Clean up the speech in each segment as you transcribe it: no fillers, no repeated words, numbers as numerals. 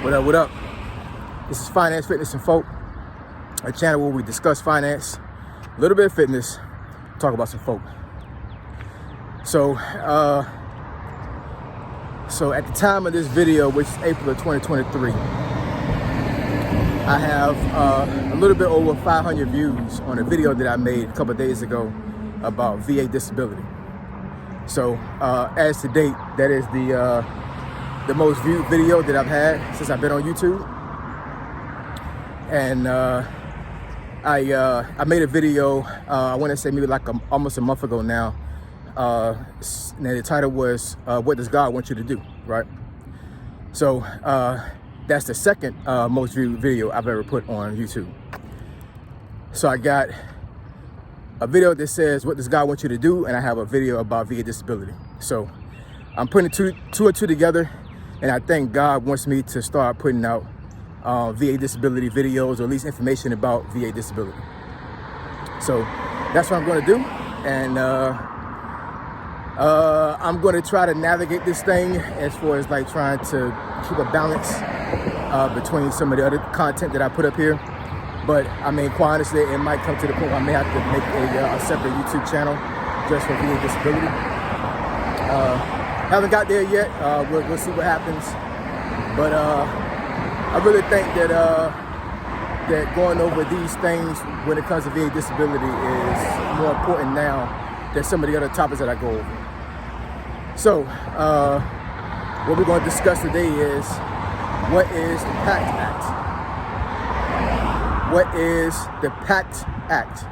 What up, what up? This is Finance, Fitness, and Folk, a channel where we discuss finance, a little bit of fitness, talk about some folk. So at the time of this video, which is April of 2023, I have a little bit over 500 views on a video that I made a couple of days ago about VA disability. So as to date, that is the most viewed video that I've had since I've been on YouTube. And I made a video, I want to say maybe like almost a month ago now. And the title was, what does God want you to do, right? So that's the second most viewed video I've ever put on YouTube. So I got a video that says, what does God want you to do? And I have a video about VA disability. So I'm putting two and two together. And I think God wants me to start putting out VA disability videos, or at least information about VA disability. So that's what I'm going to do. And I'm going to try to navigate this thing as far as like trying to keep a balance between some of the other content that I put up here. But I mean, quite honestly, it might come to the point where I may have to make a separate YouTube channel just for VA disability. Haven't got there yet. We'll see what happens. But I really think that that going over these things when it comes to VA disability is more important now than some of the other topics that I go over. So what we're going to discuss today is, what is the PACT Act? What is the PACT Act?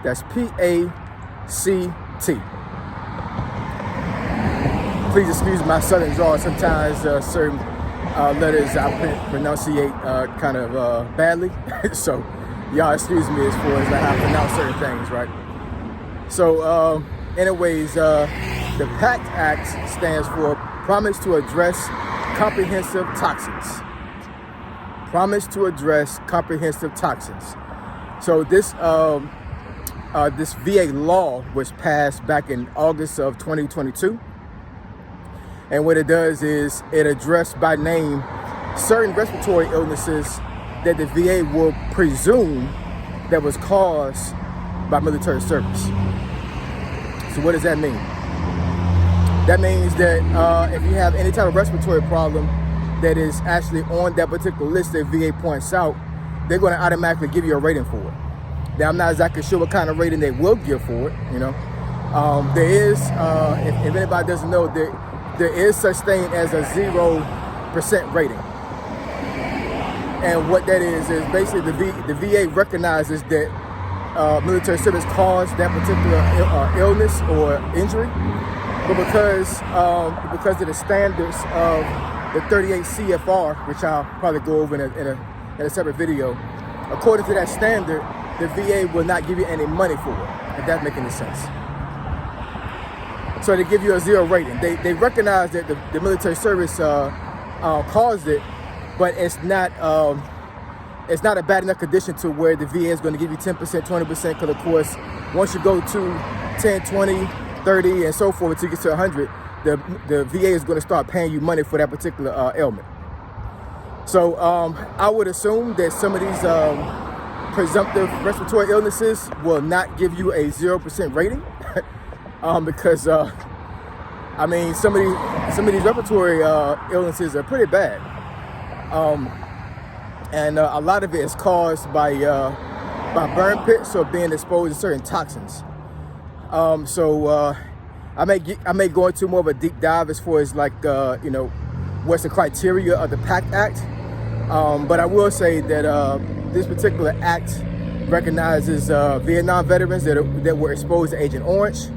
That's P-A-C-T. Please excuse my southern drawl. Sometimes certain letters I pronunciate kind of badly. So y'all excuse me as far as how I pronounce certain things, right? So anyways, the PACT Act stands for Promise to Address Comprehensive Toxins. Promise to Address Comprehensive Toxins. So this this VA law was passed back in August of 2022. And what it does is it addresses by name certain respiratory illnesses that the VA will presume that was caused by military service. So what does that mean? That means that if you have any type of respiratory problem that is actually on that particular list that VA points out, they're going to automatically give you a rating for it. Now, I'm not exactly sure what kind of rating they will give for it. You know, there is, if anybody doesn't know, there is such thing as a 0% rating. And what that is basically the VA recognizes that military service caused that particular illness or injury, but because of the standards of the 38 CFR, which I'll probably go over in a separate video, according to that standard, the VA will not give you any money for it, if that makes any sense. So they give you a 0 rating. They recognize that the military service caused it, but it's not a bad enough condition to where the VA is going to give you 10%, 20%, because of course, once you go to 10, 20, 30, and so forth, until you get to 100, the VA is going to start paying you money for that particular ailment. So I would assume that some of these presumptive respiratory illnesses will not give you a 0% rating. Because I mean, some of these respiratory illnesses are pretty bad, and a lot of it is caused by burn pits or being exposed to certain toxins. So I may go into more of a deep dive as far as like you know, what's the criteria of the PACT Act. But I will say that this particular act recognizes Vietnam veterans that were exposed to Agent Orange.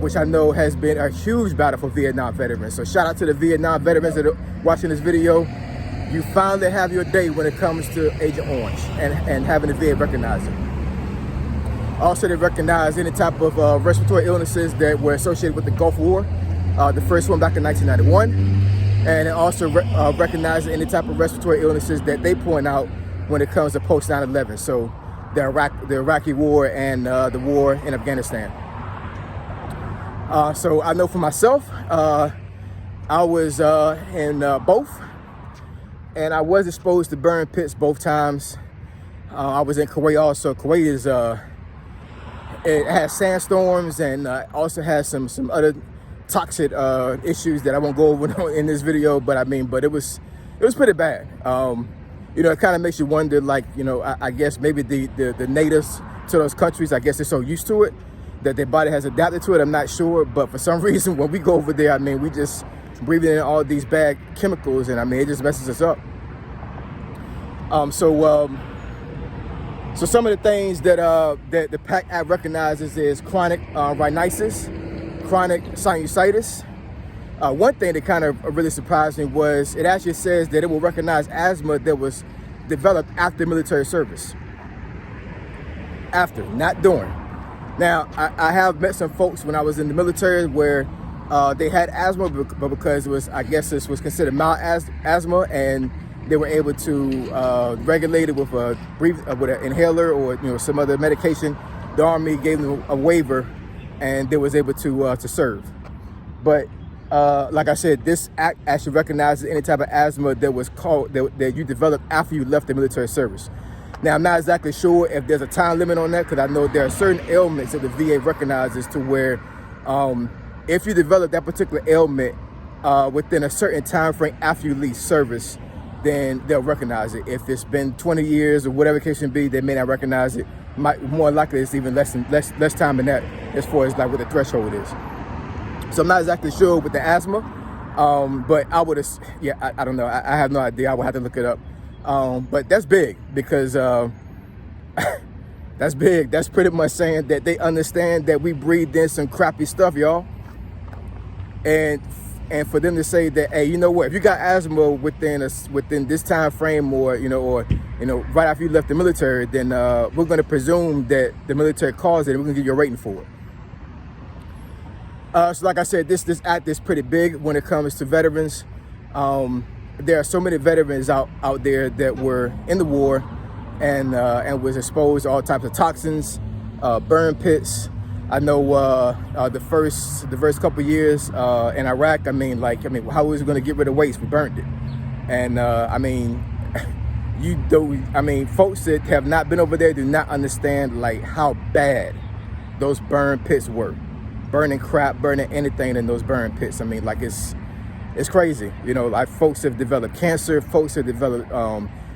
Which I know has been a huge battle for Vietnam veterans. So shout out to the Vietnam veterans that are watching this video. You finally have your day when it comes to Agent Orange and having the VA recognize it. Also, they recognize any type of respiratory illnesses that were associated with the Gulf War, the first one back in 1991. And it also recognizes any type of respiratory illnesses that they point out when it comes to post 9/11. So the Iraqi war and the war in Afghanistan. So I know for myself, I was in both. And I was exposed to burn pits both times. I was in Kuwait also. Kuwait is it has sandstorms and also has some other toxic issues that I won't go over in this video. But I mean, but it was pretty bad. You know, it kind of makes you wonder, like, you know, I guess maybe the natives to those countries, I guess they're so used to it that their body has adapted to it. I'm not sure, but for some reason when we go over there, I mean, we just breathing in all these bad chemicals, and I mean, it just messes us up. So some of the things that that the PACT Act recognizes is chronic rhinitis, chronic sinusitis. One thing that kind of really surprised me was it actually says that it will recognize asthma that was developed after military service. After, not during. Now, I have met some folks when I was in the military where they had asthma, but because it was, I guess this was considered mild asthma, and they were able to regulate it with with an inhaler or, you know, some other medication. The Army gave them a waiver, and they was able to serve. But like I said, this act actually recognizes any type of asthma that was called that you developed after you left the military service. Now, I'm not exactly sure if there's a time limit on that, because I know there are certain ailments that the VA recognizes to where if you develop that particular ailment within a certain time frame after you leave service, then they'll recognize it. If it's been 20 years or whatever the case may be, they may not recognize it. More likely it's even less time than that, as far as like what the threshold is. So I'm not exactly sure with the asthma, but I would have, yeah, I don't know. I have no idea. I would have to look it up. But that's big, because that's big. That's pretty much saying that they understand that we breathed in some crappy stuff, y'all. And for them to say that, hey, you know what, if you got asthma within this time frame, or right after you left the military, then we're going to presume that the military caused it, and we're going to give you a rating for it. So like I said, this act is pretty big when it comes to veterans. There are so many veterans out there that were in the war and was exposed to all types of toxins, burn pits. I know the first couple of years in Iraq, I mean, how was we going to get rid of waste? We burned it. And I mean, folks that have not been over there do not understand like how bad those burn pits were. Burning crap, burning anything in those burn pits. I mean, like, it's crazy. You know, like, folks have developed cancer, folks have developed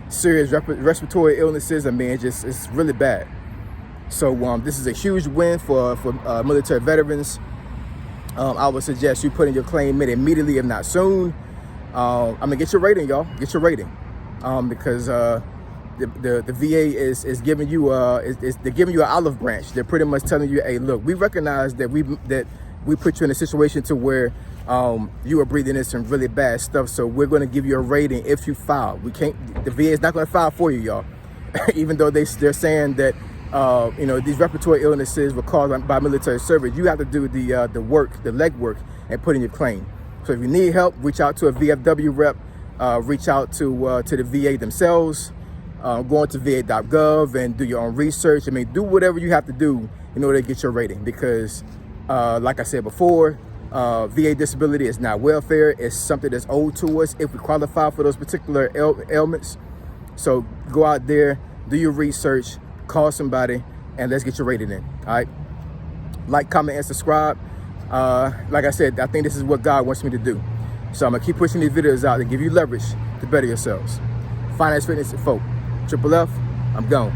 serious respiratory illnesses. I mean, it's really bad. So this is a huge win for military veterans. I would suggest you put in your claim in immediately, if not soon. I mean, get your rating, y'all. Get your rating, because the VA is giving you they're giving you an olive branch. They're pretty much telling you, hey, look, we recognize that we put you in a situation to where you are breathing in some really bad stuff. So we're going to give you a rating if you file. The VA is not going to file for you, y'all. Even though they're saying that these respiratory illnesses were caused by military service, you have to do the work, the legwork, and put in your claim. So if you need help, reach out to a VFW rep. Reach out to the VA themselves. Go on to va.gov and do your own research. I mean, do whatever you have to do in order to get your rating, because like I said before, VA disability is not welfare. It's something that's owed to us if we qualify for those particular ailments. So go out there, do your research, call somebody, and let's get your rating in. All right, like, comment, and subscribe. Like I said, I think this is what God wants me to do. So I'm gonna keep pushing these videos out to give you leverage to better yourselves. Finance, fitness, and folk. Triple F, I'm gone.